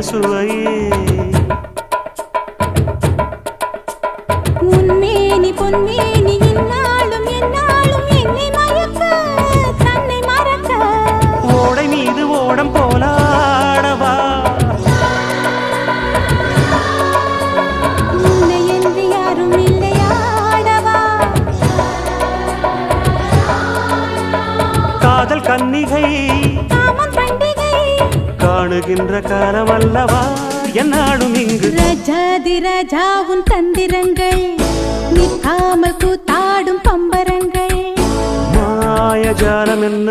சுவையே உன்மேனி பொன்மேனி இந்நாளும் எந்நாளும் என்னை மயக்க தன்னை மறக்க ஓடை மீது ஓடம் போலாடவா உன்னை என்று யாரும் இல்லையாடவா காதல் கன்னிகை காமம் பண்டிகை காணுகின்ற காலம் அல்லவா என்னாடும் இங்கு ரஜாதி ராஜாவும் தந்திரங்கள் நிற்காமல் கூத்தாடும் பம்பரங்கள் மாயஜாலம் என்ன